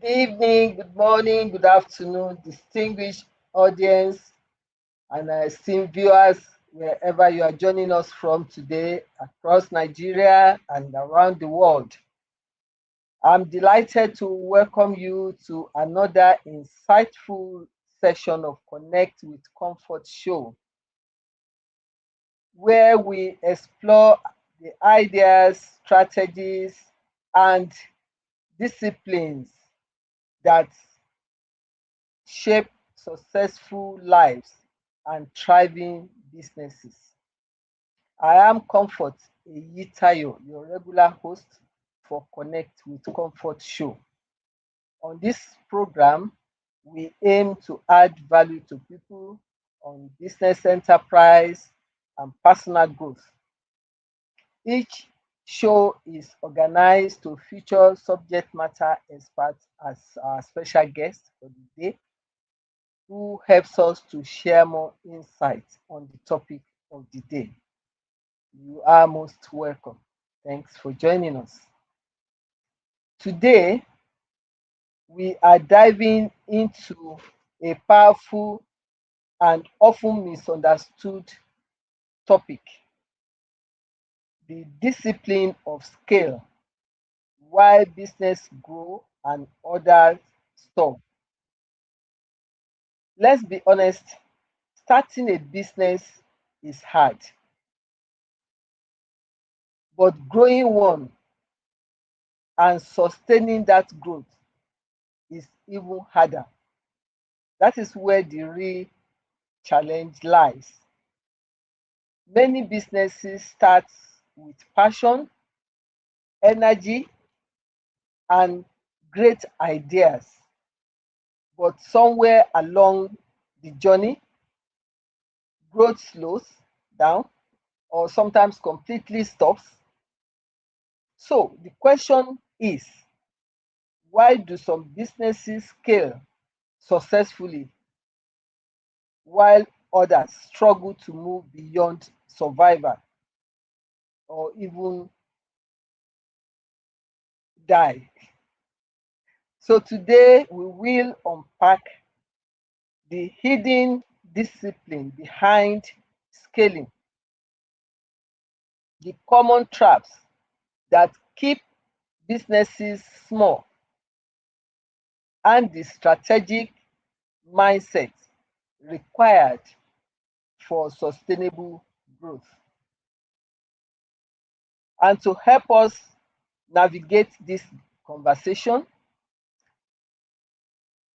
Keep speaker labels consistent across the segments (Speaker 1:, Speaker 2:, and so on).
Speaker 1: evening, good morning, good afternoon, distinguished audience and esteemed viewers, wherever you are joining us from today across Nigeria and around the world. I'm delighted to welcome you to another insightful session of Connect with Comfort show, where we explore the ideas, strategies, and disciplines that shape successful lives and thriving businesses. I am Comfort Eyitayo, your regular host for Connect with Comfort show. On this program, we aim to add value to people on business enterprise and personal growth. Each show is organized to feature subject matter experts as our special guest for the day who helps us to share more insights on the topic of the day. You are most welcome. Thanks for joining us. Today, we are diving into a powerful and often misunderstood topic, the discipline of scale, why business grow and others stop. Let's be honest, starting a business is hard, but growing one and sustaining that growth is even harder. That is where the real challenge lies. Many businesses start with passion, energy, and great ideas, but somewhere along the journey, growth slows down or sometimes completely stops. So the question is, why do some businesses scale successfully while others struggle to move beyond survival or even die? So today we will unpack the hidden discipline behind scaling, the common traps that keep businesses small, and the strategic mindset required for sustainable growth. And to help us navigate this conversation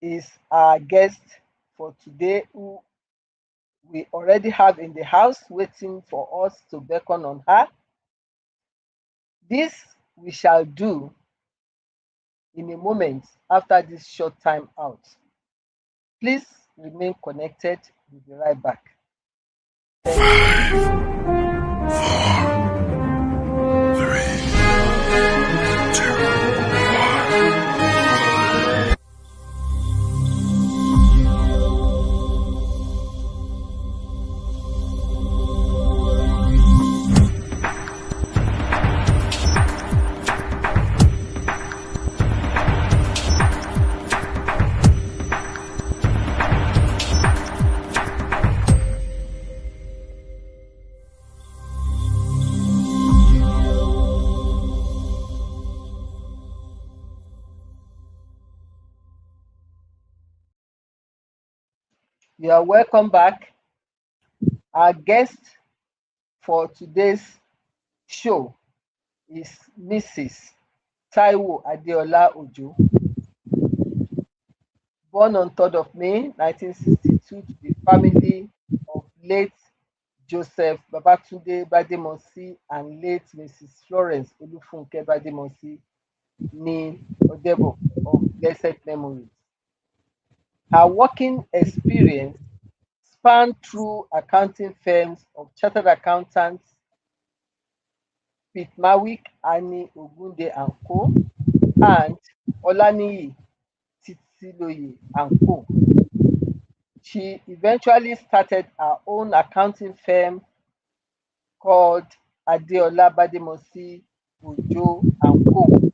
Speaker 1: is our guest for today, who we already have in the house waiting for us to beckon on her. This we shall do in a moment after this short time out. Please remain connected. We'll be right back.
Speaker 2: Five, four, three, two, one.
Speaker 1: You are welcome back. Our guest for today's show is Mrs. Taiwo Adeola Ojo, born on 3rd of May 1962 to the family of late Joseph Babatunde Bademosi and late Mrs. Florence Olufunke Bademosi ní Odebo of blessed memory. Her working experience spanned through accounting firms of chartered accountants Pitmawick Annie Ogunde and Co. and Olaniyi Titiloye and Co. She eventually started her own accounting firm called Adeola Bademosi Ojo and Co.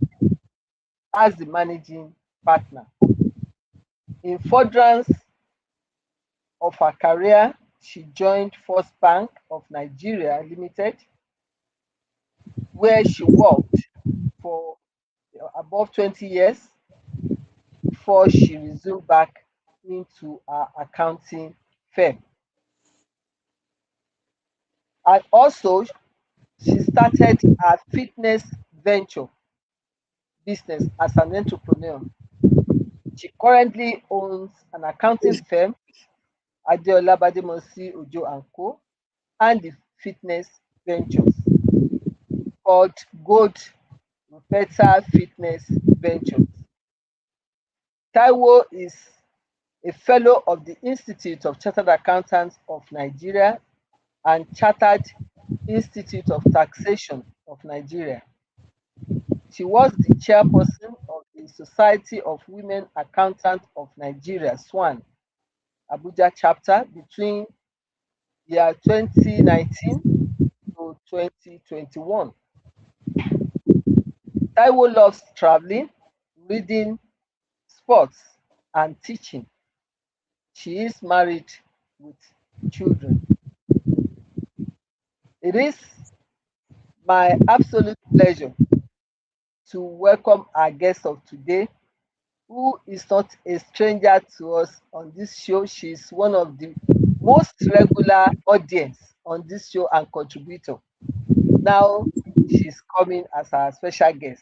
Speaker 1: as the managing partner. In furtherance of her career, she joined First Bank of Nigeria Limited, where she worked for above 20 years before she resumed back into her accounting firm. And also, she started her fitness venture business as an entrepreneur. She currently owns an accounting firm, Adeola Bademosi Ojo and Co., and the fitness ventures called Gold Rupetta Fitness Ventures. Taiwo is a fellow of the Institute of Chartered Accountants of Nigeria and Chartered Institute of Taxation of Nigeria. She was the chairperson of the Society of Women Accountants of Nigeria, SWAN, Abuja chapter between year 2019 to 2021. Taiwo loves traveling, reading, sports, and teaching. She is married with children. It is my absolute pleasure to welcome our guest of today, who is not a stranger to us on this show. She is one of the most regular audience on this show and contributor. Now she's coming as our special guest.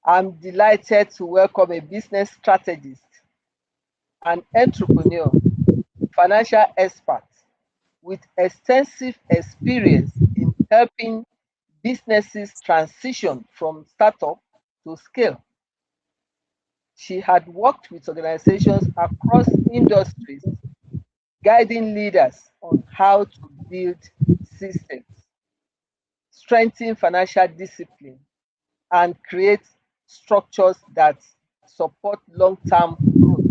Speaker 1: I'm delighted to welcome a business strategist, an entrepreneur, financial expert with extensive experience in helping businesses transition from startup to scale. She had worked with organizations across industries, guiding leaders on how to build systems, strengthen financial discipline, and create structures that support long-term growth.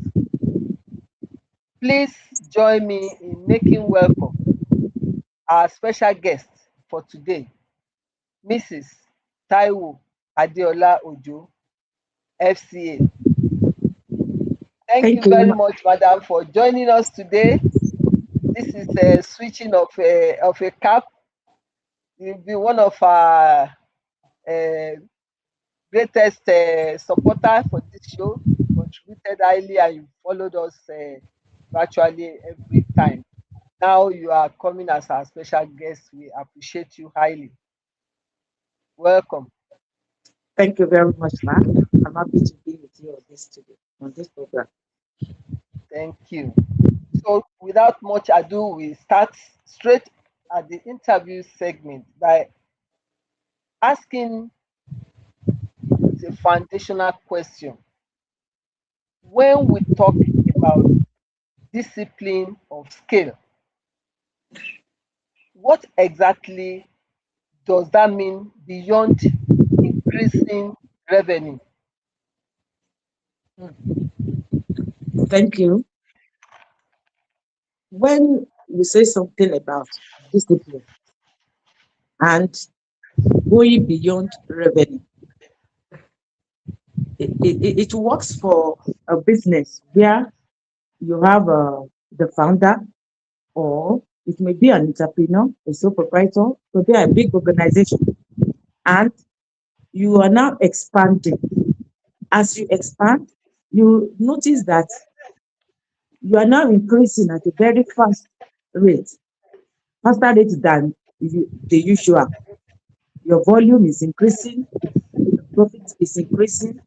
Speaker 1: Please join me in making welcome our special guest for today, Mrs. Taiwo Adeola Ojo, FCA. Thank you
Speaker 3: Thank
Speaker 1: very
Speaker 3: you.
Speaker 1: much, madam, for joining us today. This is a switching of a cap. You'll be one of our greatest supporter for this show. Contributed highly, and you followed us virtually every time. Now you are coming as our special guest. We appreciate you highly. Welcome.
Speaker 3: Thank you very much, Ma. I'm happy to be with you on this program.
Speaker 1: Thank you. So, without much ado, we start straight at the interview segment by asking the foundational question. When we talk about discipline of scale, what exactly does that mean beyond increasing revenue?
Speaker 3: Thank you. When we say something about discipline and going beyond revenue, it works for a business where you have the founder, or it may be an entrepreneur, a sole proprietor, could be a big organization, and you are now expanding. As you expand, you notice that you are now increasing at a very fast rate, faster rate than the usual. Your volume is increasing, profit is increasing,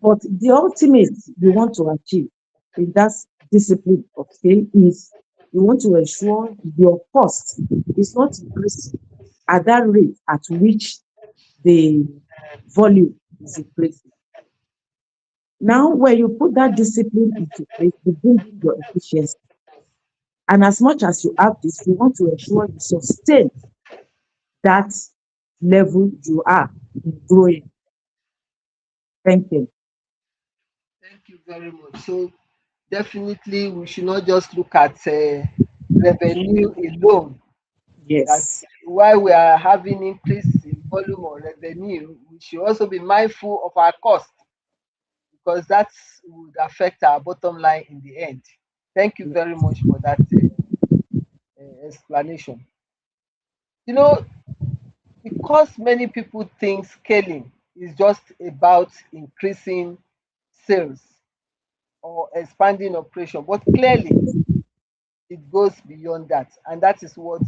Speaker 3: but the ultimate you want to achieve in that discipline of scale is you want to ensure your cost is not increasing at that rate at which the volume is increasing. Now, when you put that discipline into place, you bring in your efficiency. And as much as you have this, you want to ensure you sustain that level you are in growing. Thank you.
Speaker 1: Thank you very much. So, definitely, we should not just look at revenue alone. That
Speaker 3: Yes.
Speaker 1: while we are having increase in volume or revenue, we should also be mindful of our cost. because that would affect our bottom line in the end. Thank you very much for that explanation. You know, because many people think scaling is just about increasing sales or expanding operation, but clearly it goes beyond that, and that is what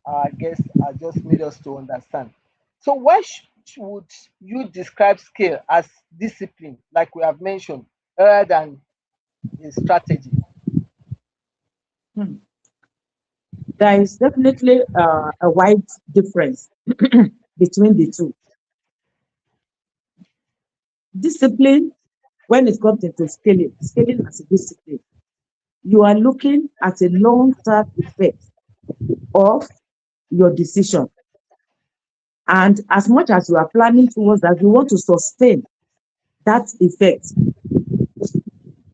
Speaker 1: our guests have just made us to understand. So, why would you describe scale as discipline, like we have mentioned, rather than a strategy?
Speaker 3: Hmm. There is definitely a wide difference between the two. Discipline, when it comes into scaling as a discipline, you are looking at a long-term effect of your decision. And as much as you are planning towards that, you want to sustain that effect.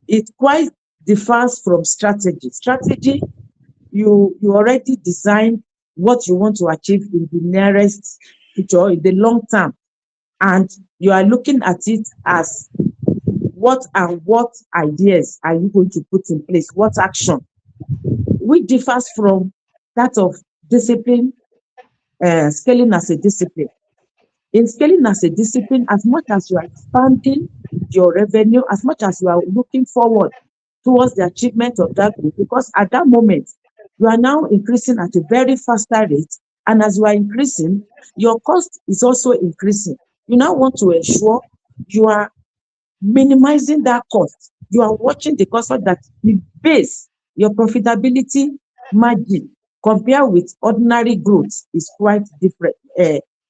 Speaker 3: It quite differs from strategy. Strategy, you already design what you want to achieve in the nearest future, in the long term, and you are looking at it as what ideas are you going to put in place, what action, which differs from that of discipline, scaling as a discipline. In scaling as a discipline, as much as you are expanding your revenue, as much as you are looking forward towards the achievement of that goal, because at that moment, you are now increasing at a very faster rate. And as you are increasing, your cost is also increasing. You now want to ensure you are minimizing that cost. You are watching the cost so that the base, your profitability margin, compared with ordinary growth, is quite different,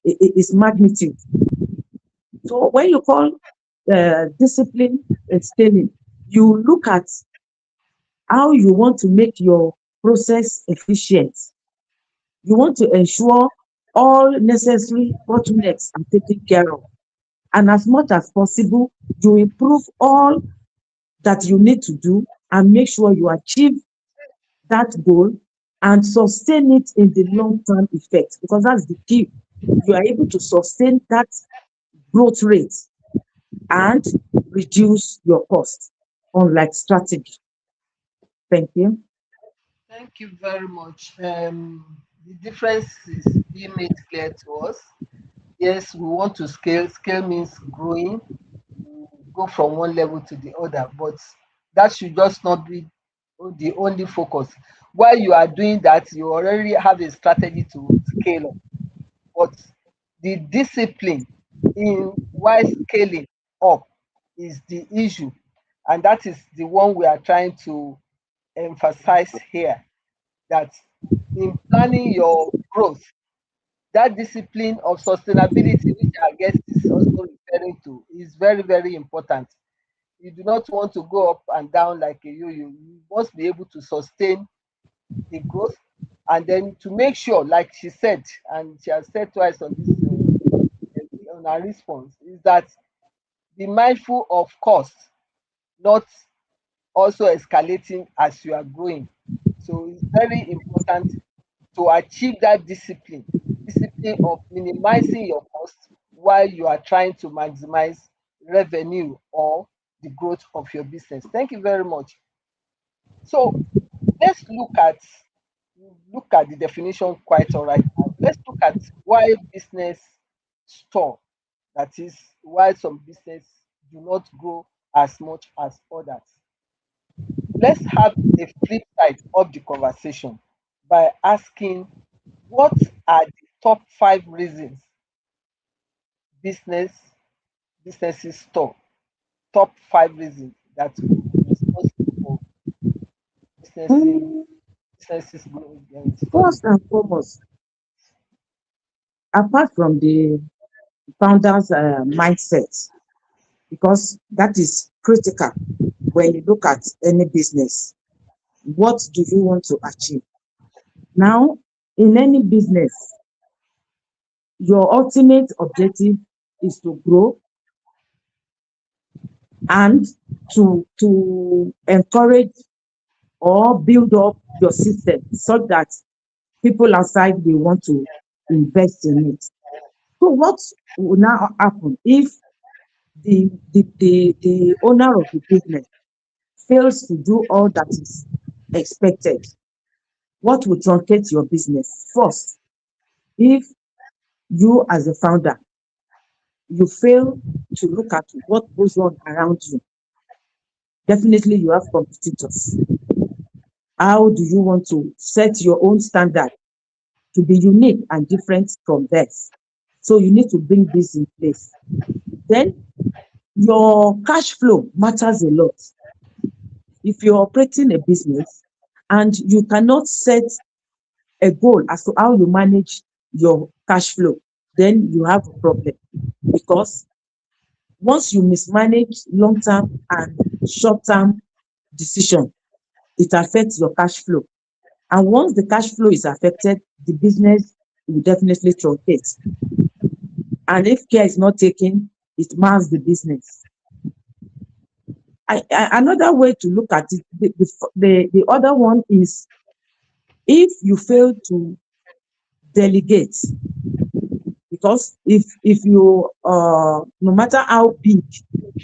Speaker 3: is magnitude. So when you call discipline scaling, you look at how you want to make your process efficient. You want to ensure all necessary bottlenecks are taken care of. And as much as possible, you improve all that you need to do and make sure you achieve that goal and sustain it in the long term effect, because that's the key. You are able to sustain that growth rate and reduce your cost, unlike strategy. Thank you.
Speaker 1: Thank you very much. The difference is being made clear to us. Yes, we want to scale. Scale means growing, go from one level to the other, but that should just not be the only focus. While you are doing that, you already have a strategy to scale up, but the discipline in why scaling up is the issue, and that is the one we are trying to emphasize here, that in planning your growth, that discipline of sustainability, which our guest is also referring to, is very, very important. You do not want to go up and down like a yo-yo. You must be able to sustain the growth, and then to make sure, like she said, and she has said twice on this on our response, is that be mindful of cost, not also escalating as you are growing. So it's very important to achieve that discipline of minimizing your costs while you are trying to maximize revenue or the growth of your business. Thank you very much. So let's look at the definition quite all right now. Let's look at why business stall. That is why some business do not grow as much as others. Let's have a flip side of the conversation by asking, what are the top 5 reasons business businesses stall? Top 5 reasons that could be responsible for businesses
Speaker 3: Mm,
Speaker 1: businesses stalling.
Speaker 3: First and foremost, apart from the founder's mindset, because that is critical when you look at any business. What do you want to achieve? Now, in any business, your ultimate objective is to grow and to encourage or build up your system so that people outside will want to invest in it. So what will now happen if the owner of the business fails to do all that is expected, what will truncate your business? First, if you as a founder, you fail to look at what goes on around you, definitely you have competitors. How do you want to set your own standard to be unique and different from theirs? So you need to bring this in place. Then your cash flow matters a lot. If you're operating a business and you cannot set a goal as to how you manage your cash flow, then you have a problem, because once you mismanage long-term and short-term decision, it affects your cash flow. And once the cash flow is affected, the business will definitely truncate. And if care is not taken, it mars the business. Another way to look at it, the other one is, if you fail to delegate, because if you no matter how big,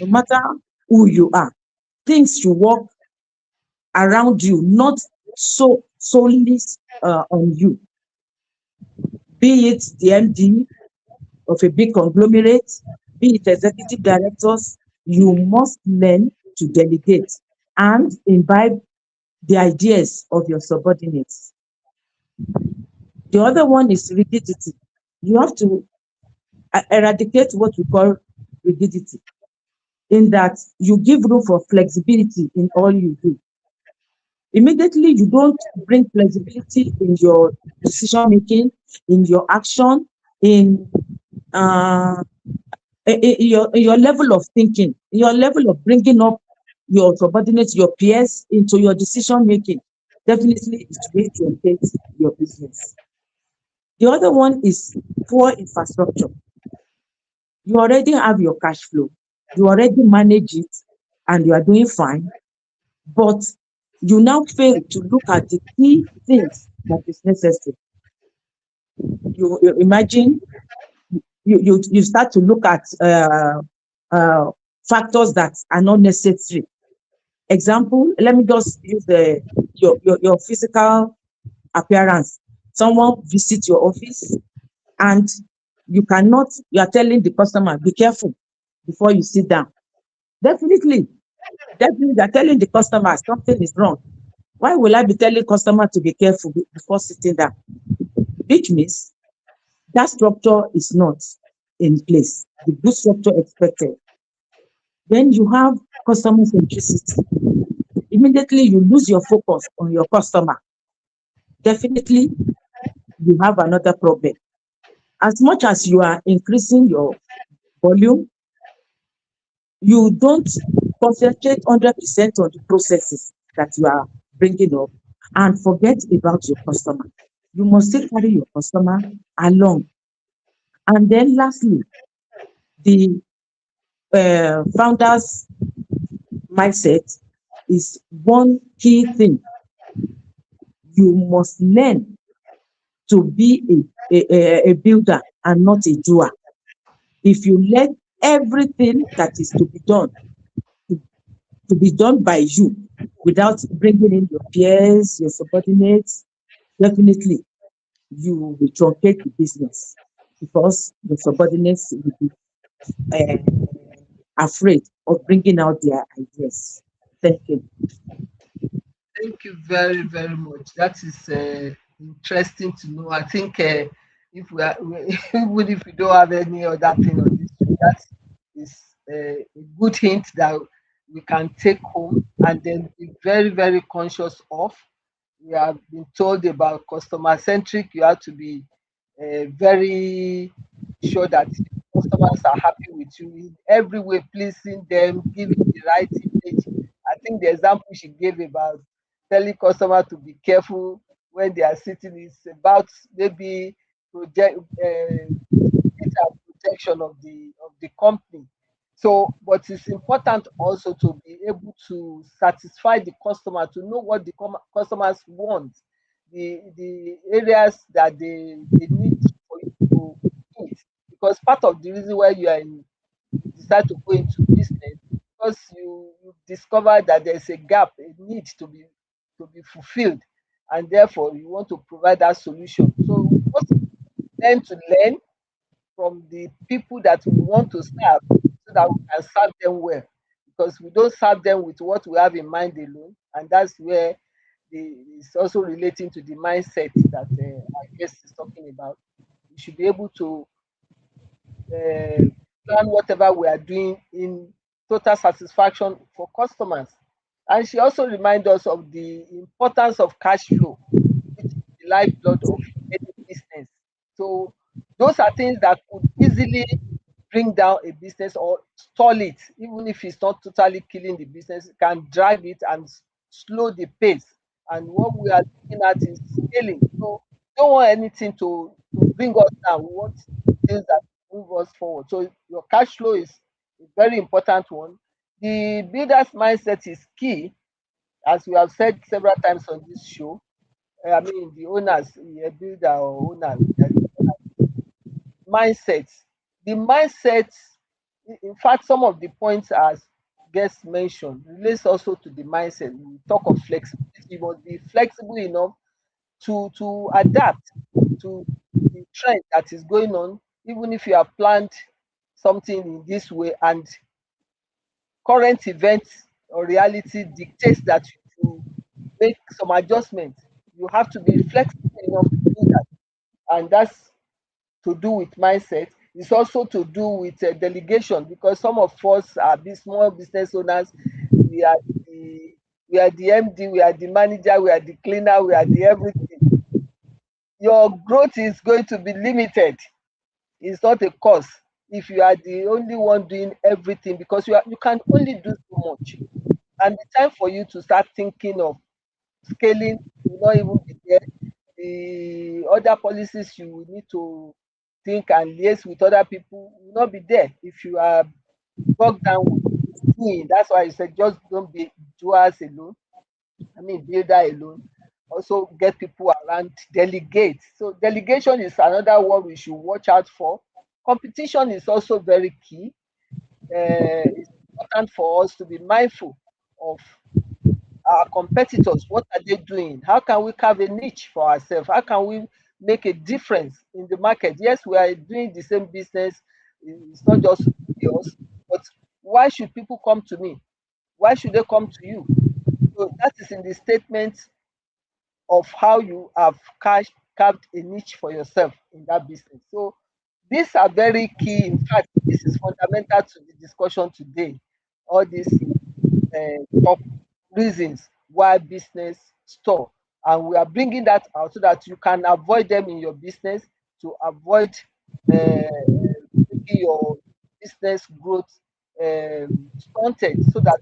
Speaker 3: no matter who you are, things should work around you, not solely on you. Be it the MD of a big conglomerate, be it executive directors, you must learn to delegate and imbibe the ideas of your subordinates. The other one is rigidity. You have to eradicate what we call rigidity, in that you give room for flexibility in all you do. Immediately you don't bring flexibility in your decision making, in your action, in uh, your level of thinking, your level of bringing up your subordinates, your peers into your decision making, definitely it's going to affect your business. The other one is poor infrastructure. You already have your cash flow, you already manage it, and you are doing fine, but you now fail to look at the key things that is necessary. You imagine, you start to look at uh, factors that are not necessary. Example, let me just use your physical appearance. Someone visits your office and you are telling the customer, be careful before you sit down. Definitely, definitely, you are telling the customer something is wrong. Why will I be telling customer to be careful before sitting down? Which means that structure is not in place, the good structure expected. Then you have customer centricity. Immediately you lose your focus on your customer. Definitely, you have another problem. As much as you are increasing your volume, you don't concentrate 100% on the processes that you are bringing up and forget about your customer. You must still carry your customer along. And then lastly, the founder's mindset is one key thing. You must learn to be a builder and not a doer. If you let everything that is to be done by you without bringing in your peers, your subordinates, definitely you will truncate the business, because the subordinates will be uh, afraid of bringing out their ideas. Thank you.
Speaker 1: Thank you very, very much. That is interesting to know. I think if we are, even if we don't have any other thing on this, that is a good hint that we can take home and then be very, very conscious of. We have been told about customer centric. You have to be very sure that customers are happy with you in every way, pleasing them, giving the right image. I think the example she gave about telling customers to be careful when they are sitting is about maybe project data protection of the company. So, but it's important also to be able to satisfy the customer, to know what the customers want, the areas that they need for you to eat. Because part of the reason why you are in decide to go into business because you discover that there's a gap, a need to be fulfilled, and therefore you want to provide that solution. So we must learn to learn from the people that we want to serve so that we can serve them well. Because we don't serve them with what we have in mind alone, and that's where it's also relating to the mindset that our guest is talking about. We should be able to plan whatever we are doing in total satisfaction for customers. And she also reminds us of the importance of cash flow, which is the lifeblood of any business. So those are things that could easily bring down a business or stall it, even if it's not totally killing the business, it can drive it and slow the pace. And what we are looking at is scaling. So we don't want anything to bring us down. We want things that move us forward. So your cash flow is a very important one. The builder's mindset is key, as we have said several times on this show. I mean, the owners, a builder or owner, mindset. The mindset, in fact, some of the points as guests mentioned relates also to the mindset. We talk of flexibility. You must be flexible enough to adapt to the trend that is going on, even if you have planned something in this way and current events or reality dictates that you make some adjustments. You have to be flexible enough to do that. And that's to do with mindset. It's also to do with delegation, because some of us are small business owners. We are the we are the MD, we are the manager, we are the cleaner, we are the everything. Your growth is going to be limited. It's not a course if you are the only one doing everything, because you can only do so much. And the time for you to start thinking of scaling will not even be there. The other policies you will need to think and liaise with other people will not be there if you are bogged down with doing. That's why I said just don't be doers alone. I mean builder alone. Also get people around, delegate. So delegation is another one we should watch out for. Competition is also very key. It's important for us to be mindful of our competitors. What are they doing? How can we carve a niche for ourselves? How can we make a difference in the market? Yes, we are doing the same business. It's not just yours, but why should people come to me? Why should they come to you? So that is in the statement of how you have carved a niche for yourself in that business. So these are very key. In fact, this is fundamental to the discussion today. All these top reasons why business stall, and we are bringing that out so that you can avoid them in your business, to avoid making your business growth stunted, so that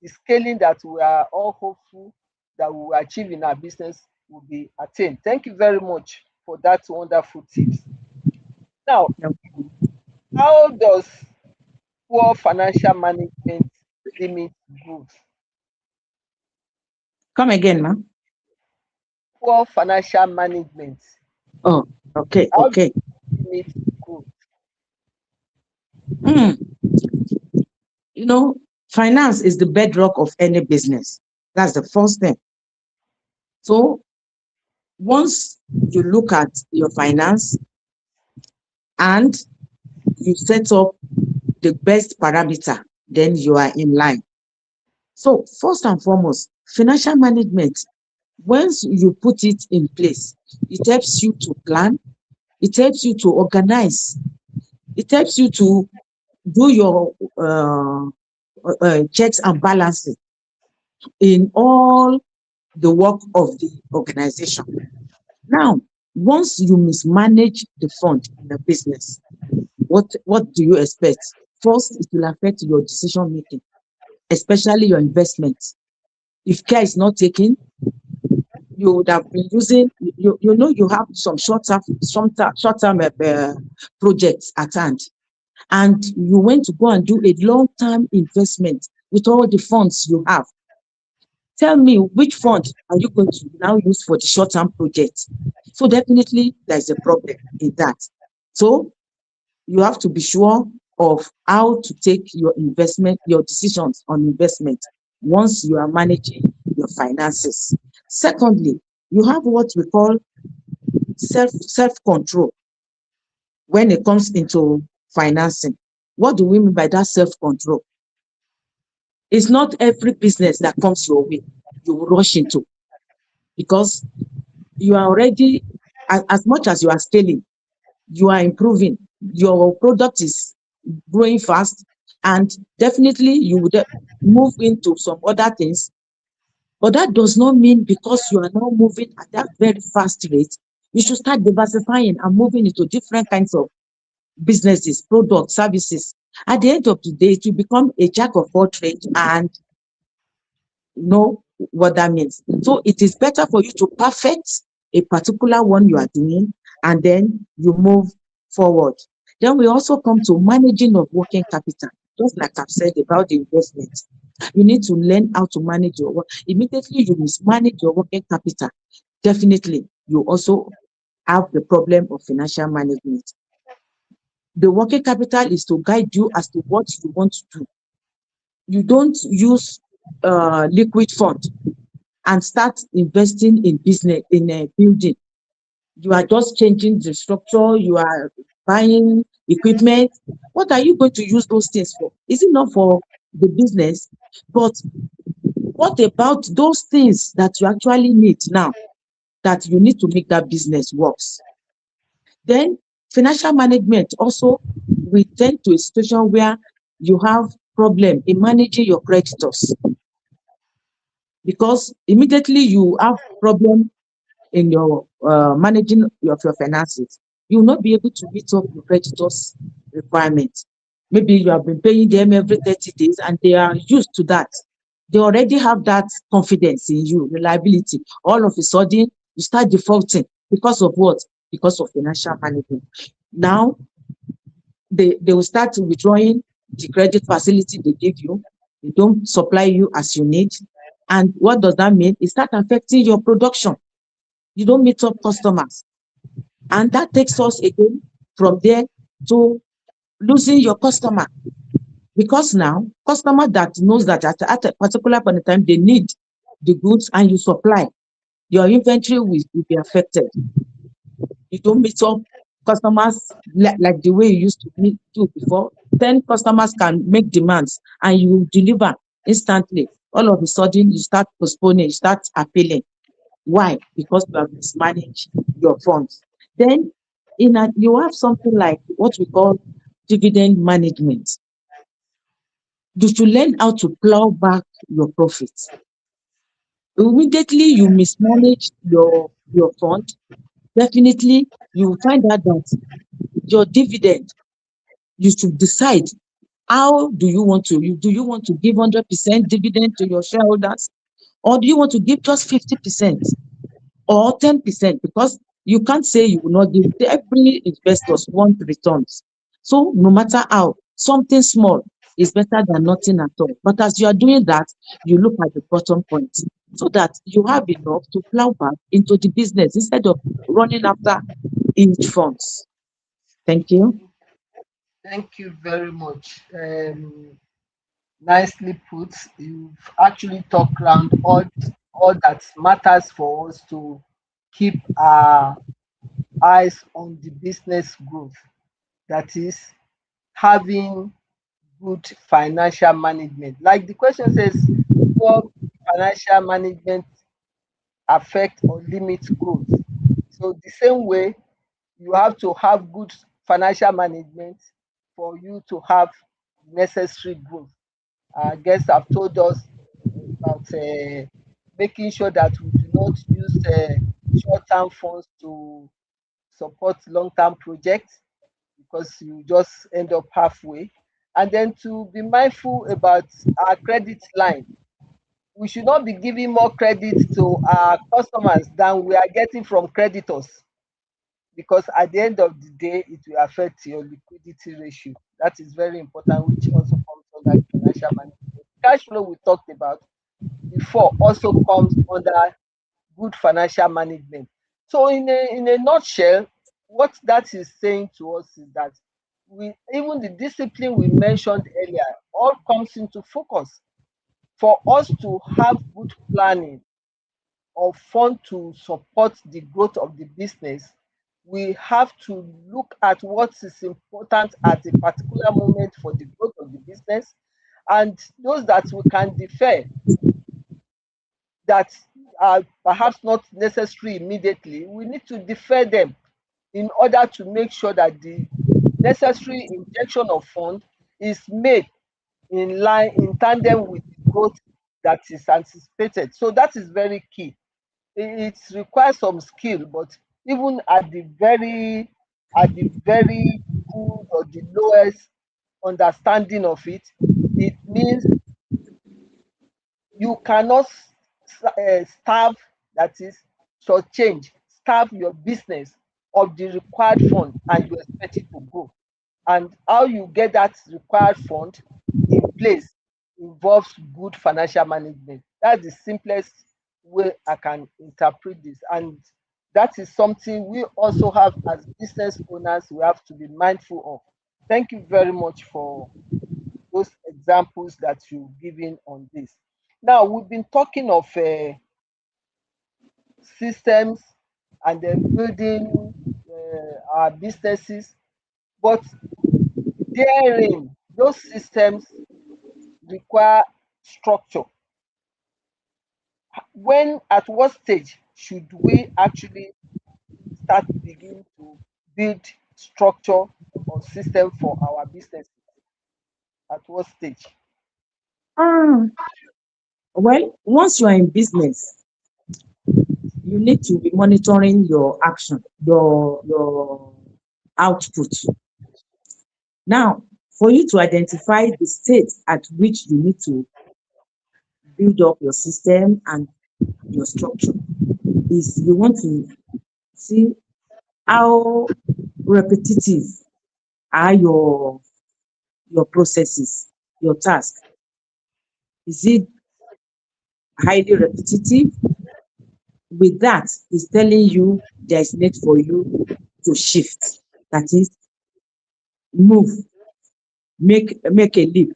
Speaker 1: the scaling that we are all hopeful that we will achieve in our business will be attained. Thank you very much for that wonderful tips. Now, how does poor financial management limit growth?
Speaker 3: Come again, ma'am.
Speaker 1: Poor financial management.
Speaker 3: Oh, okay,
Speaker 1: How
Speaker 3: okay.
Speaker 1: does it limit growth?
Speaker 3: Hmm. You know, finance is the bedrock of any business. That's the first thing. So once you look at your finance and you set up the best parameter, then you are in line. So first and foremost, financial management, once you put it in place, it helps you to plan, it helps you to organize, it helps you to do your checks and balances in all the work of the organization. Now, once you mismanage the fund in the business, what do you expect? First, it will affect your decision making, especially your investments. If care is not taken, you would have been using, you know, you have some short-term projects at hand, and you went to go and do a long-term investment with all the funds you have. Tell me, which fund are you going to now use for the short-term project? So definitely there's a problem in that. So you have to be sure of how to take your investment, your decisions on investment once you are managing your finances. Secondly, you have what we call self-control when it comes into financing. What do we mean by that self-control? It's not every business that comes your way you will rush into, because you are already, as much as you are scaling, you are improving, your product is growing fast, and definitely you would move into some other things. But that does not mean because you are now moving at that very fast rate, you should start diversifying and moving into different kinds of businesses, products, services. At the end of the day, it will become a jack of all trades, and know what that means. So it is better for you to perfect a particular one you are doing, and then you move forward. Then we also come to managing of working capital. Just like I've said about the investment, you need to learn how to manage your work. Immediately you mismanage your working capital, definitely you also have the problem of financial management. The working capital is to guide you as to what you want to do. You don't use liquid fund and start investing in business, in a building. You are just changing the structure, you are buying equipment. What are you going to use those things for? Is it not for the business? But what about those things that you actually need now, that you need to make that business works? Then financial management also, we tend to a situation where you have problem in managing your creditors, because immediately you have problem in your managing of your finances, you will not be able to meet up your creditors' requirements. Maybe you have been paying them every 30 days and they are used to that. They already have that confidence in you, reliability. All of a sudden, you start defaulting because of what? Because of financial management. Now, they will start withdrawing the credit facility they give you. They don't supply you as you need. And what does that mean? It starts affecting your production. You don't meet up customers. And that takes us again from there to losing your customer. Because now, customer that knows that at a particular point in time, they need the goods and you supply, your inventory will be affected. You don't meet up customers like the way you used to do before. 10 customers can make demands and you deliver instantly. All of a sudden, you start postponing, you start appealing. Why? Because you have mismanaged your funds. Then you have something like what we call dividend management. You should learn how to plow back your profits. Immediately you mismanage your fund, definitely you will find out that your dividend, you should decide how do you want to give 100% dividend to your shareholders, or do you want to give just 50% or 10%? Because you can't say you will not give. Every investors want returns. So no matter how, something small is better than nothing at all. But as you are doing that, you look at the bottom point so that you have enough to plow back into the business instead of running after huge funds. Thank you.
Speaker 1: Thank you very much. Nicely put. You've actually talked around all that matters for us to keep our eyes on the business growth. That is having good financial management. Like the question says, what financial management affect or limit growth? So the same way, you have to have good financial management for you to have necessary growth. Our guests have told us about making sure that we do not use short-term funds to support long-term projects, because you just end up halfway. And then to be mindful about our credit line. We should not be giving more credit to our customers than we are getting from creditors, because at the end of the day, it will affect your liquidity ratio. That is very important, which also comes under financial management. Cash flow we talked about before also comes under good financial management. So in a nutshell, what that is saying to us is that even the discipline we mentioned earlier all comes into focus. For us to have good planning or fund to support the growth of the business, we have to look at what is important at a particular moment for the growth of the business, and those that we can defer, that are perhaps not necessary immediately, we need to defer them in order to make sure that the necessary injection of fund is made in line, in tandem with the growth that is anticipated. So that is very key. It requires some skill, but even at the very good or the lowest understanding of it, it means you cannot starve, that is, starve your business of the required fund and you expect it to grow. And how you get that required fund in place involves good financial management. That's the simplest way I can interpret this. And that is something we also have as business owners, we have to be mindful of. Thank you very much for those examples that you've given on this. Now, we've been talking of systems and then building our businesses, but therein, those systems require structure. At what stage should we actually start begin to build structure or system for our business? At what stage?
Speaker 3: Ah, well, once you are in business, you need to be monitoring your action, your output. Now, for you to identify the state at which you need to build up your system and your structure is you want to see how repetitive are your processes, your task. Is it highly repetitive? With that, it's telling you there's need for you to shift. That is, move, make a leap.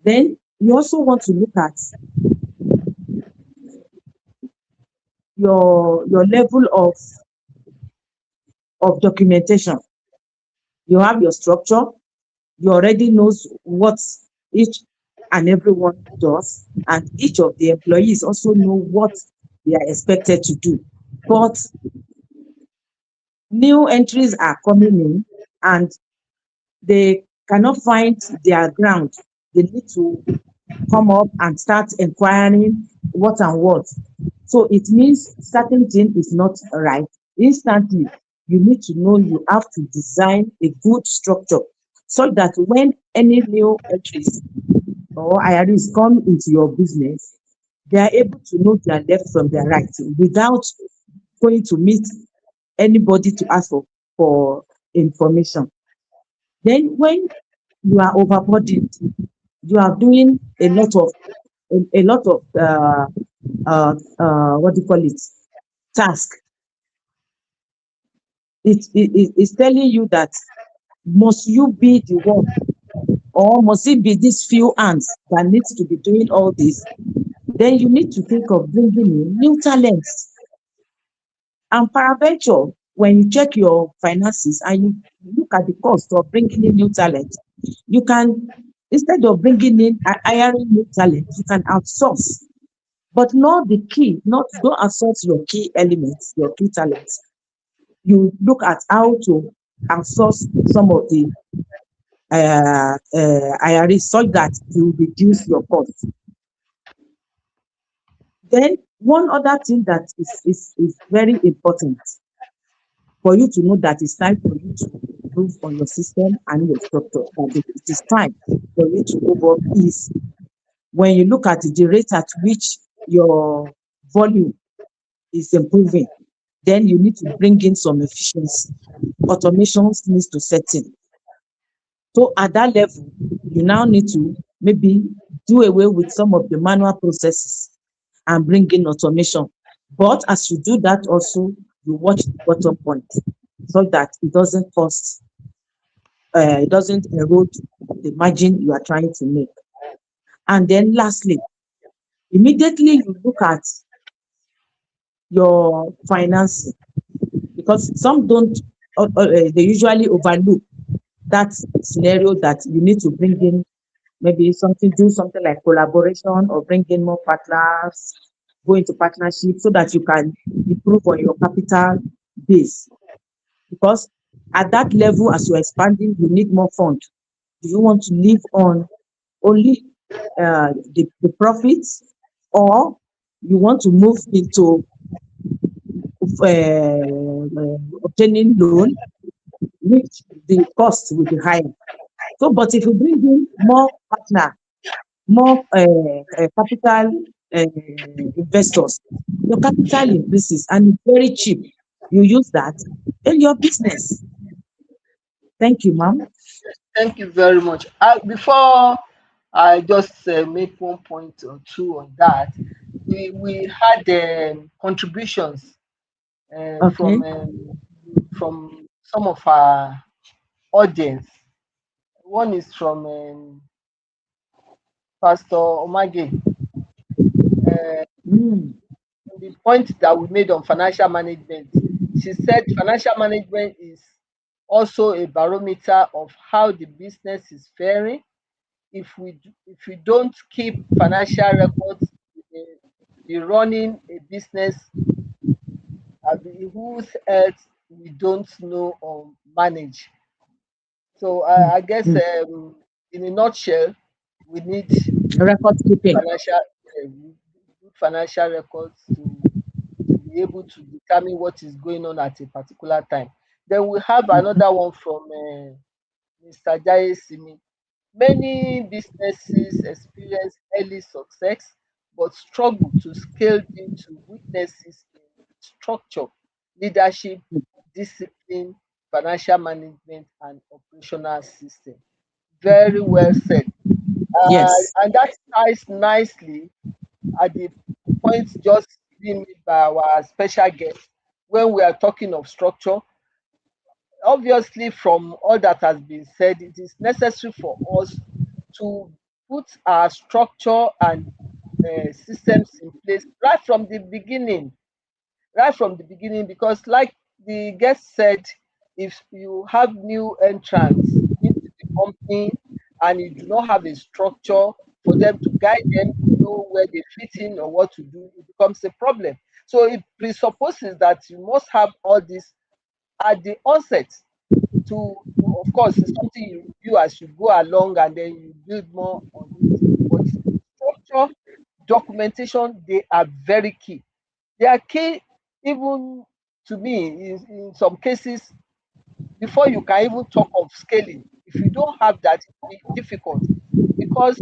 Speaker 3: Then you also want to look at your level of documentation. You have your structure, you already knows what each and everyone does, and each of the employees also know what they are expected to do. But new entries are coming in and they cannot find their ground. They need to come up and start inquiring what and what. So it means certain thing is not right. Instantly, you need to know you have to design a good structure so that when any new entries or IRs come into your business, they are able to know their left from their right without going to meet anybody to ask for information. Then when you are overburdened, you are doing a lot of what do you call it, task. It's telling you that must you be the one, or must it be these few hands that needs to be doing all this? Then you need to think of bringing in new talents. And peradventure, when you check your finances and you look at the cost of bringing in new talent, you can, instead of bringing in and hiring new talent, you can outsource. But not the key, not don't outsource your key elements, your key talents. You look at how to outsource some of the IRAs so that you reduce your cost. Then one other thing that is very important for you to know that it's time for you to improve on your system and your structure, that it is time for you to move up, is when you look at the rate at which your volume is improving, then you need to bring in some efficiency. Automations needs to set in. So at that level, you now need to maybe do away with some of the manual processes and bring in automation. But as you do that also, you watch the bottom point so that it doesn't cost it doesn't erode the margin you are trying to make. And then lastly, immediately you look at your financing, because some don't, they usually overlook that scenario that you need to bring in maybe something, do something like collaboration or bring in more partners, go into partnership so that you can improve on your capital base. Because at that level, as you're expanding, you need more funds. Do you want to live on only the profits, or you want to move into obtaining loan, which the cost will be higher? So, but if you bring in more partner, more capital investors, your capital increases and it's very cheap. You use that in your business. Thank you, ma'am.
Speaker 1: Thank you very much. Before I just make one point or two on that, we had contributions
Speaker 3: Okay.
Speaker 1: from some of our audience. One is from Pastor Omage.
Speaker 3: Mm,
Speaker 1: The point that we made on financial management, she said financial management is also a barometer of how the business is faring. If we don't keep financial records, we be running a business whose health we don't know or manage. So
Speaker 3: mm,
Speaker 1: I guess
Speaker 3: mm.
Speaker 1: in a nutshell, we need
Speaker 3: Record keeping.
Speaker 1: financial good financial records to be able to determine what is going on at a particular time. Then we have
Speaker 3: Mhm.
Speaker 1: another one from Mr. Jai Simi. Many businesses experience early success but struggle to scale due to weaknesses in structure, leadership, discipline, financial management, and operational system. Very well said.
Speaker 3: Yes.
Speaker 1: And that ties nicely at the point just being made by our special guest when we are talking of structure. Obviously, from all that has been said, it is necessary for us to put our structure and systems in place right from the beginning, because, like the guest said, if you have new entrants into the company and you do not have a structure for them to guide them to know where they fit in or what to do, it becomes a problem. So it presupposes that you must have all this at the onset of course, it's something you as you go along and then you build more on it. But structure, documentation, they are very key. They are key even to me in some cases before you can even talk of scaling. If you don't have that, it will be difficult because,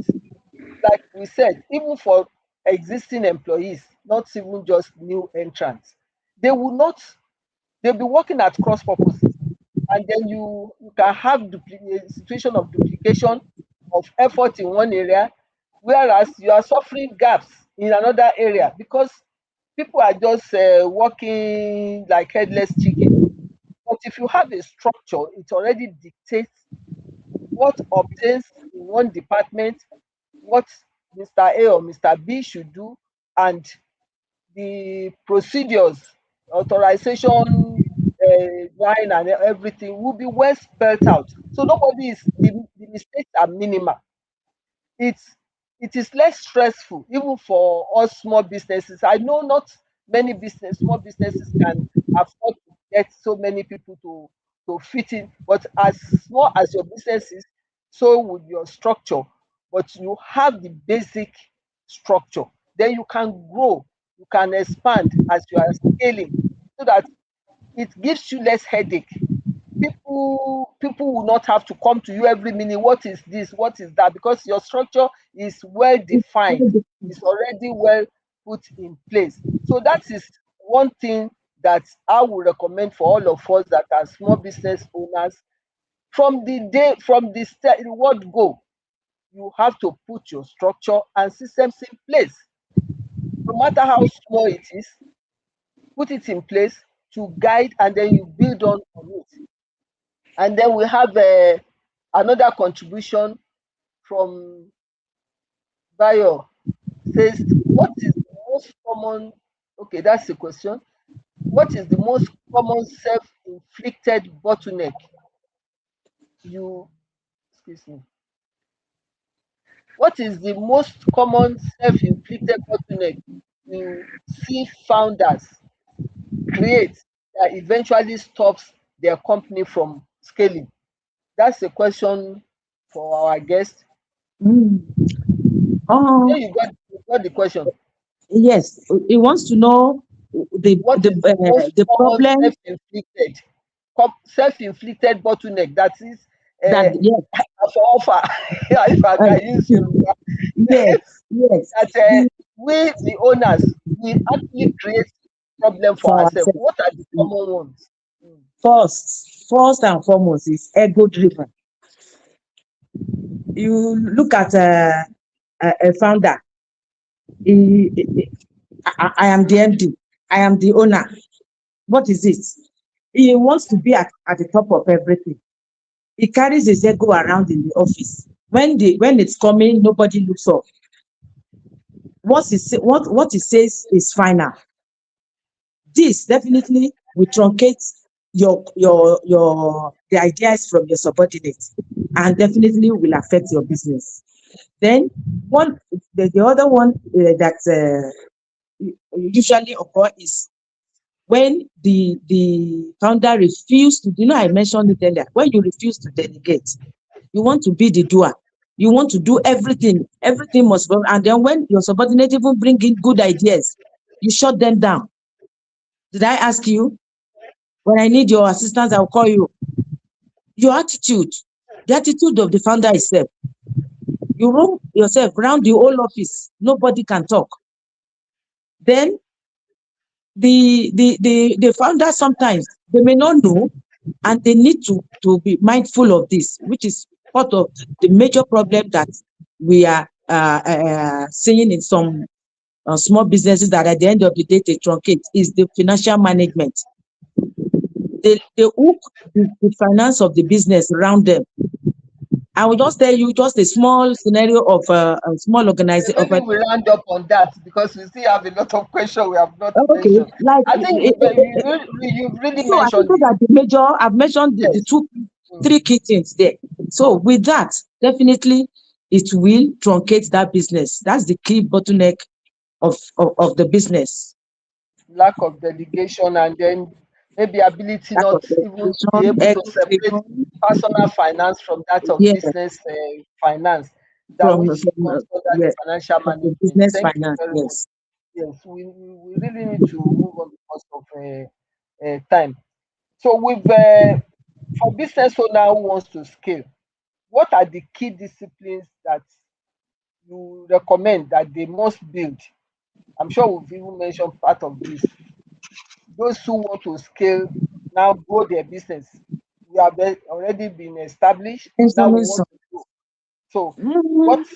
Speaker 1: like we said, even for existing employees, not even just new entrants, they will not, they'll be working at cross purposes, and then you can have a situation of duplication of effort in one area, whereas you are suffering gaps in another area because people are just working like headless chicken. But if you have a structure, it already dictates what obtains in one department, what Mr. A or Mr. B should do, and the procedures, authorization line and everything will be well spelled out. So nobody is the mistakes are minimal. It's it is less stressful even for us small businesses. I know not many small businesses can afford to get so many people to fit in, but as small as your business is, so would your structure. But you have the basic structure, then you can grow, you can expand as you are scaling, so that it gives you less headache. People will not have to come to you every minute, what is this, what is that, because your structure is well
Speaker 3: It's
Speaker 1: defined,
Speaker 3: very different.
Speaker 1: it's already well put in place. So that is one thing that I would recommend for all of us that are small business owners. From the word go, you have to put your structure and systems in place, no matter how small it is. Put it in place to guide, and then you build on it. And then we have Another contribution from Bayo says, what is the most common, okay, that's the question. What is the most common self-inflicted bottleneck you, excuse me, what is the most common self-inflicted bottleneck you see founders create that eventually stops their company from scaling? That's a question for our guest.
Speaker 3: Mm.
Speaker 1: Yeah,
Speaker 3: Oh,
Speaker 1: you got the question.
Speaker 3: yes. He wants to know the
Speaker 1: What
Speaker 3: the
Speaker 1: is the
Speaker 3: uh,
Speaker 1: most
Speaker 3: the
Speaker 1: common
Speaker 3: problem
Speaker 1: self-inflicted bottleneck that is
Speaker 3: that,
Speaker 1: uh,
Speaker 3: yes,
Speaker 1: for offer, if I
Speaker 3: uh,
Speaker 1: can use Yoruba,
Speaker 3: yes, yes.
Speaker 1: that
Speaker 3: The,
Speaker 1: we the owners we actually create problem for
Speaker 3: for
Speaker 1: ourselves.
Speaker 3: ourselves,
Speaker 1: What are the common ones? Mm.
Speaker 3: first and foremost is ego driven. You look at a founder. I am the MD. I am the owner. What is it? He wants to be at the top of everything. He carries his ego around in the office. When it's coming, nobody looks up. What he says is final. This definitely will truncate the ideas from your subordinates, and definitely will affect your business. Then the other one that usually occur is when the founder refuse to, I mentioned it earlier, when you refuse to delegate, you want to be the doer. You want to do everything. Everything must go. And then when your subordinate even bring in good ideas, you shut them down. Did I ask you? When I need your assistance, I'll call you. Your attitude, the attitude of the founder itself. You roam yourself around the whole office. Nobody can talk. Then the founder sometimes they may not know, and they need to be mindful of this, which is part of the major problem that we are seeing in some small businesses, that at the end of the day they truncate, is the financial management. They hook the finance of the business around them. I will just tell you just a small scenario of a small organization of
Speaker 1: Maybe we round up on that because we still have a lot of questions we have not
Speaker 3: okay,
Speaker 1: mentioned.
Speaker 3: like
Speaker 1: I think you've really
Speaker 3: so I think
Speaker 1: mentioned
Speaker 3: those
Speaker 1: it.
Speaker 3: are the major. I've mentioned the
Speaker 1: Yes.
Speaker 3: two,
Speaker 1: Mm.
Speaker 3: three key things there. So with that, definitely it will truncate that business. That's the key bottleneck of the business.
Speaker 1: Lack of delegation, and then maybe ability
Speaker 3: Lack of
Speaker 1: not even be
Speaker 3: education,
Speaker 1: able to
Speaker 3: ego
Speaker 1: separate
Speaker 3: driven,
Speaker 1: personal finance from that of
Speaker 3: yeah,
Speaker 1: business finance, that
Speaker 3: from
Speaker 1: which comes under the
Speaker 3: yeah,
Speaker 1: financial
Speaker 3: from the
Speaker 1: management.
Speaker 3: business
Speaker 1: Thank you
Speaker 3: finance,
Speaker 1: very much.
Speaker 3: yes.
Speaker 1: Yes, we really need to move on because of time. So with for business owner who wants to scale, what are the key disciplines that you recommend that they must build? I'm sure we've even mentioned part of this. Those who want to scale now grow their business. We have already been established. Now we want
Speaker 3: Information.
Speaker 1: to grow. So what
Speaker 3: Mhm.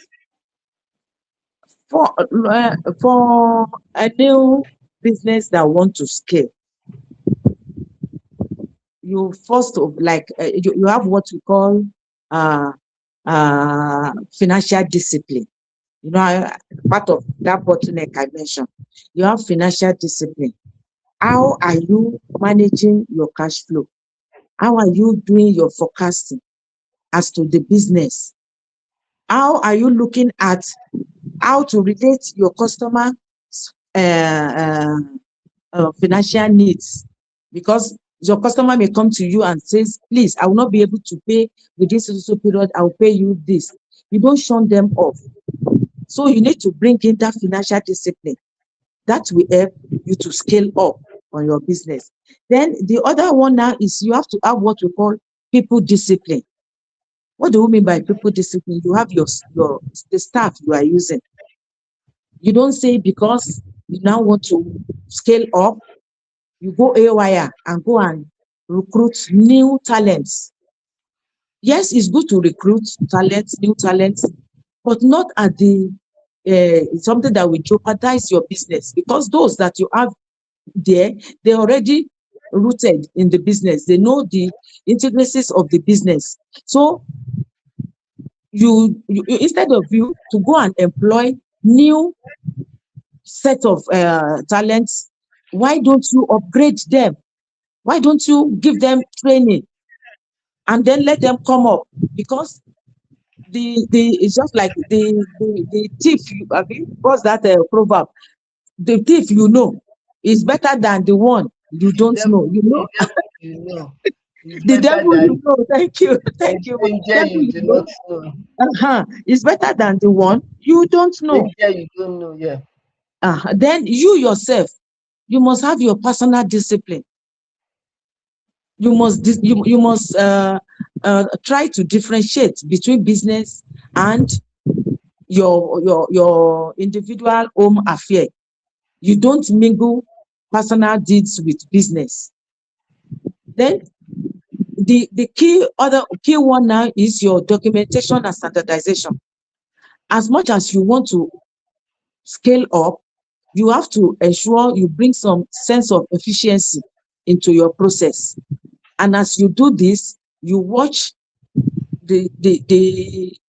Speaker 3: For a new business that want to scale, you first of like you have what we call uh financial discipline. Part of that bottleneck I mentioned, you have financial discipline. How are you managing your cash flow? How are you doing your forecasting as to the business? How are you looking at how to relate your customer uh, uh, financial needs? Because your customer may come to you and says, please, I will not be able to pay within so period, I'll pay you this. You don't shun them off. So you need to bring in that financial discipline. That will help you to scale up on your business. Then the other one now is you have to have what we call people discipline. What do we mean by people discipline? You have your the staff you are using. You don't say because you now want to scale up, you go AWire and go and recruit new talents. Yes, it's good to recruit talents, new talents, but not at the something that will jeopardize your business, because those that you have there, they're already rooted in the business. They know the intricacies of the business. So instead of you to go and employ new set of talents, why don't you upgrade them? Why don't you give them training and then let them come up? Because it's just like the thief. I mean, what's that proverb? The thief is better than the one you don't know.
Speaker 1: The devil you know is
Speaker 3: The
Speaker 1: better
Speaker 3: devil
Speaker 1: than
Speaker 3: Thank you,
Speaker 1: a
Speaker 3: thank you.
Speaker 1: stranger
Speaker 3: Devil
Speaker 1: you do not know.
Speaker 3: is better than the one you don't know.
Speaker 1: Stranger you don't know, yeah.
Speaker 3: Then you yourself, you must have your personal discipline. You must try to differentiate between business and your individual home affair. You don't mingle personal deeds with business. Then the key one now is your documentation and standardization. As much as you want to scale up, you have to ensure you bring some sense of efficiency into your process. And as you do this, you watch the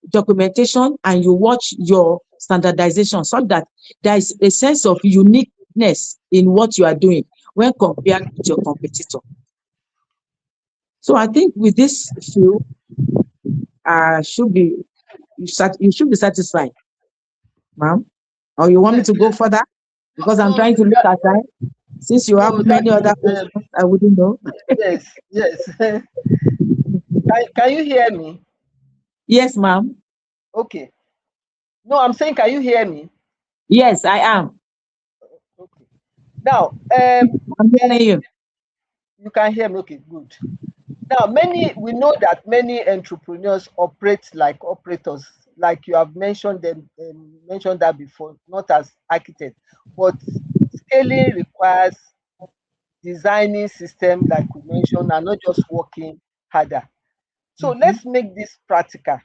Speaker 3: documentation and you watch your standardization, so that there is a sense of uniqueness in what you are doing when compared with your competitor. So I think with this few, you should be satisfied, ma'am. Or you want me
Speaker 1: Yes,
Speaker 3: to go further? Because I'm
Speaker 1: no,
Speaker 3: trying to look at time. Since you have
Speaker 1: no, that
Speaker 3: many other
Speaker 1: is,
Speaker 3: questions, I wouldn't know.
Speaker 1: yes, yes. Can you hear me?
Speaker 3: Yes, ma'am.
Speaker 1: Okay. No, I'm saying, can you hear me?
Speaker 3: Yes, I am.
Speaker 1: Okay. Now,
Speaker 3: I'm hearing you.
Speaker 1: you can hear me. Okay, good. Now, we know that many entrepreneurs operate like operators, like you have mentioned mentioned that before, not as architects, but scaling requires designing system like we mentioned and not just working harder. So let's make this practical.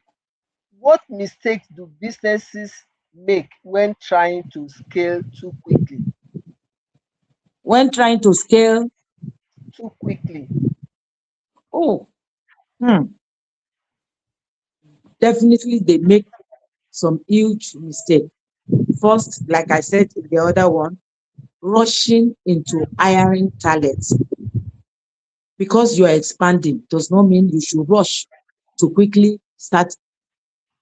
Speaker 1: What mistakes do businesses make when trying to scale too quickly?
Speaker 3: When trying to scale,
Speaker 1: Too quickly.
Speaker 3: oh, hmm, definitely they make some huge mistake. First, like I said in the other one, rushing into hiring talents. Because you are expanding does not mean you should rush to quickly start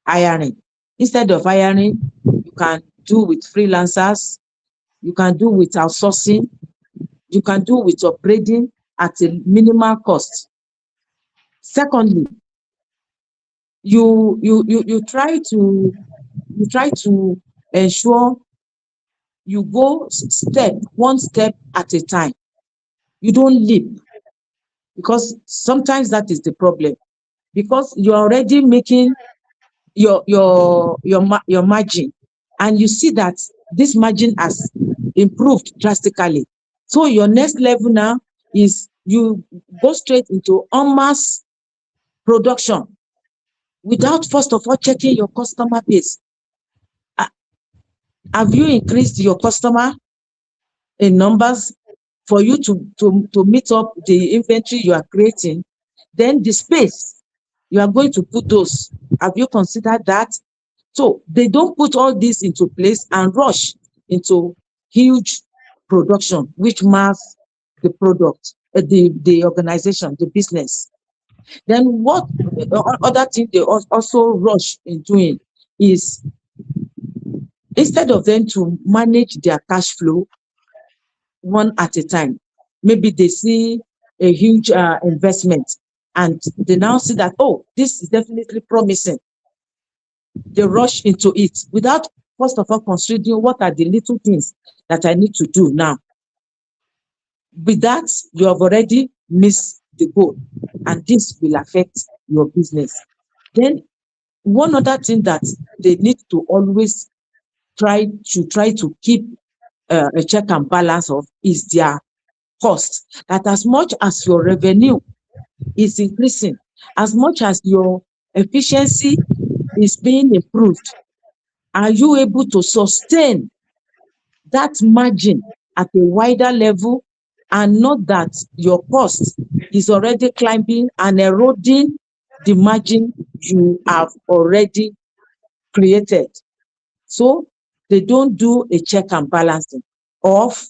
Speaker 3: hiring. Instead of hiring, you can do with freelancers, you can do with outsourcing, you can do with upgrading at a minimal cost. Secondly, you try to ensure you go one step at a time. You don't leap, because sometimes that is the problem. Because you're already making your margin, and you see that this margin has improved drastically. So your next level now is you go straight into en masse production without first of all checking your customer base. Have you increased your customer in numbers for you to meet up the inventory you are creating? Then the space you are going to put those, have you considered that? So they don't put all this into place and rush into huge production, which marks the product, the organization, the business. Then what other thing they also rush in doing is, instead of them to manage their cash flow one at a time, maybe they see a huge investment and they now see that, oh, this is definitely promising. They rush into it without first of all considering what are the little things that I need to do now. With that, you have already missed the goal, and this will affect your business. Then one other thing that they need to always try to keep a check and balance of is their cost. That as much as your revenue is increasing, as much as your efficiency is being improved, are you able to sustain that margin at a wider level, and not that your cost is already climbing and eroding the margin you have already created. So they don't do a check and balancing of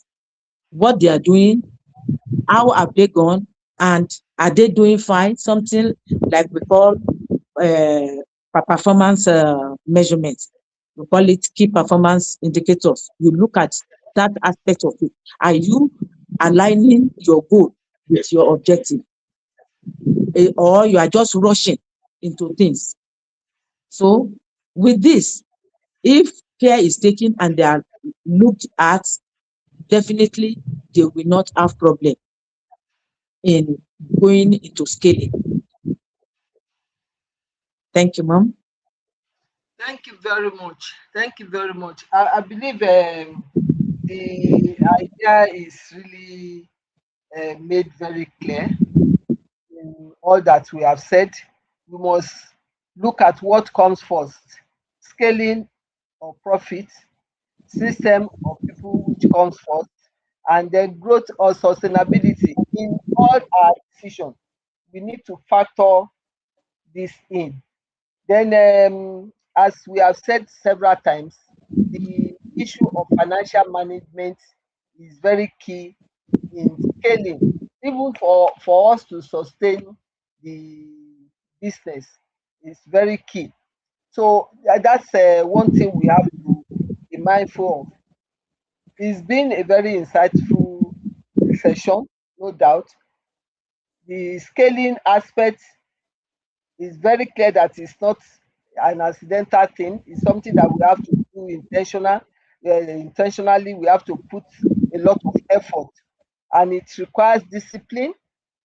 Speaker 3: what they are doing, how have they gone, and are they doing fine? Something like we call performance measurement. We call it key performance indicators. You look at that aspect of it. Are you aligning your goal with your objective? Or you are just rushing into things? So with this, if care is taken and they are looked at, definitely they will not have problem in going into scaling. Thank you, ma'am.
Speaker 1: Thank you very much. Thank you very much. I believe the idea is really made very clear in all that we have said. We must look at what comes first: scaling or profit, system or people, which comes first, and then growth or sustainability. In all our decisions, we need to factor this in. Then, as we have said several times, the issue of financial management is very key in scaling, even for us to sustain the business, is very key. So that's one thing we have to be mindful of. It's been a very insightful session, no doubt. The scaling aspect is very clear that it's not an accidental thing. It's something that we have to do intentionally. We have to put a lot of effort, and it requires discipline,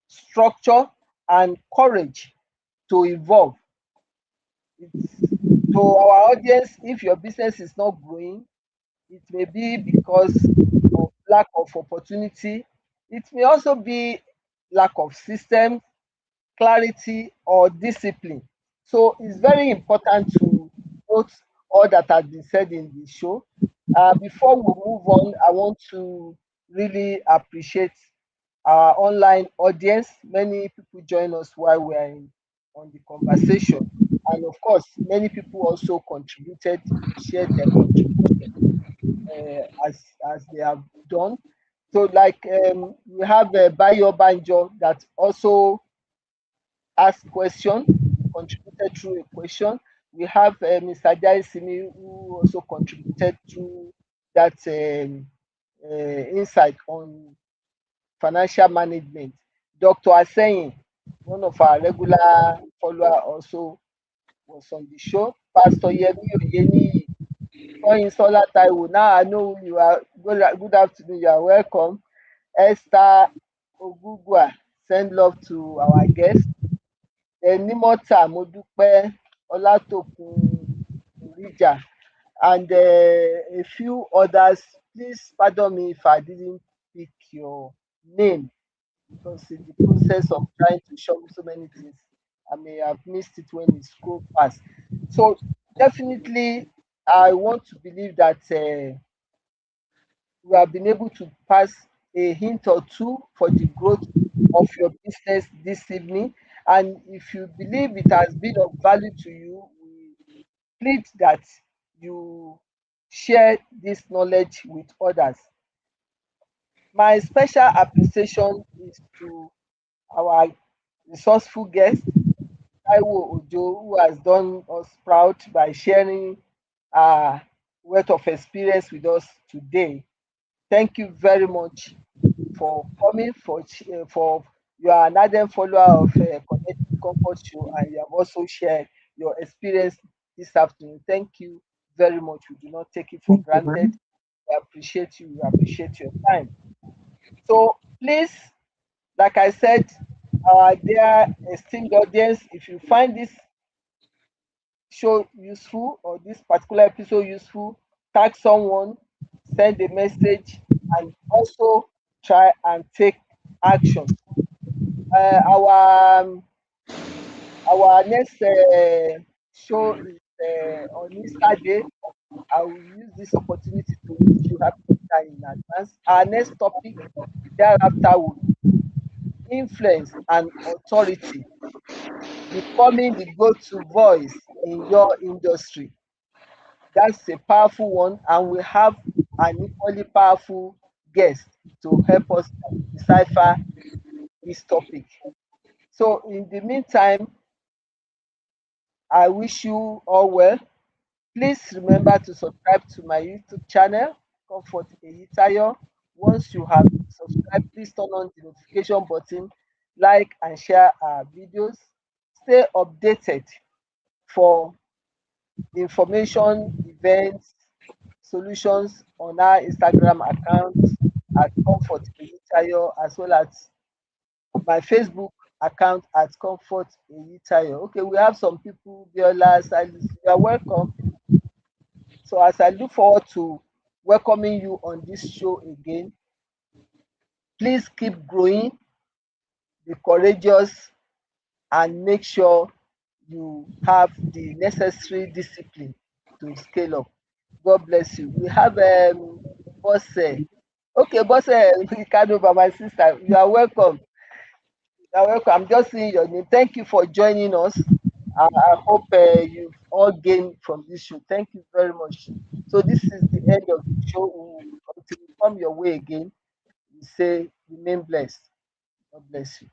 Speaker 1: structure, and courage to evolve. It's, to our audience, if your business is not growing, it may be because of lack of opportunity. It may also be lack of system, clarity, or discipline. So it's very important to note all that has been said in the show. Before we move on, I want to really appreciate our online audience. Many people join us while we are on the conversation. And of course, many people also contributed, shared their contribution as they have done. So, like we have Bayo Banjo that also asked question, contributed through a question. We have Mr. Jai Simi who also contributed through that insight on financial management. Dr. Aseyin, one of our regular follower, also was on the show. Pastor Yemi Oyeni, Sola Taiwo. Now I know who you are. Good afternoon. You are welcome. Esther Ogugwa, send love to our guest. Nimota Modupe, Olatokun Rija, and a few others. Please pardon me if I didn't pick your name, because in the process of trying to show me so many things, I may have missed it when it scrolled past. So definitely, I want to believe that we have been able to pass a hint or two for the growth of your business this evening. And if you believe it has been of value to you, we plead that you share this knowledge with others. My special appreciation is to our resourceful guest, Taiwo Ojo, who has done us proud by sharing a wealth of experience with us today. Thank you very much for coming. For you are an ardent follower of Connected Comfort Show, and you have also shared your experience this afternoon. Thank you very much. We do not take it for
Speaker 3: Thank you,
Speaker 1: granted.
Speaker 3: ma'am.
Speaker 1: We appreciate you. We appreciate your time. So please, like I said, our dear esteemed audience, if you find this show useful or this particular episode useful, tag someone, send a message, and also try and take action. Our next show is on Easter Day. I will use this opportunity to wish you happy Easter in advance. Our next topic thereafter will be influence and authority. becoming the go-to voice in your industry. That's a powerful one, and we have an equally powerful guest to help us decipher this topic. So, in the meantime, I wish you all well. Please remember to subscribe to my YouTube channel, Comfort Eyitayo. Once you have subscribed, please turn on the notification button, like and share our videos. Stay updated for information, events, solutions on our Instagram account at Comfort Eyitayo, as well as my Facebook account at Comfort Eyitayo. Okay, we have some people, Biola, Salis, you are welcome. So as I look forward to welcoming you on this show again, please keep growing, be courageous, and make sure you have the necessary discipline to scale up. God bless you. We have Bosse. Okay, Bosse Ricardo, my sister, you are welcome. You are welcome. I'm just seeing your name. Thank you for joining us. I hope you've all gained from this show. Thank you very much. So this is the end of the show. Until we come your way again, we say remain blessed. God bless you.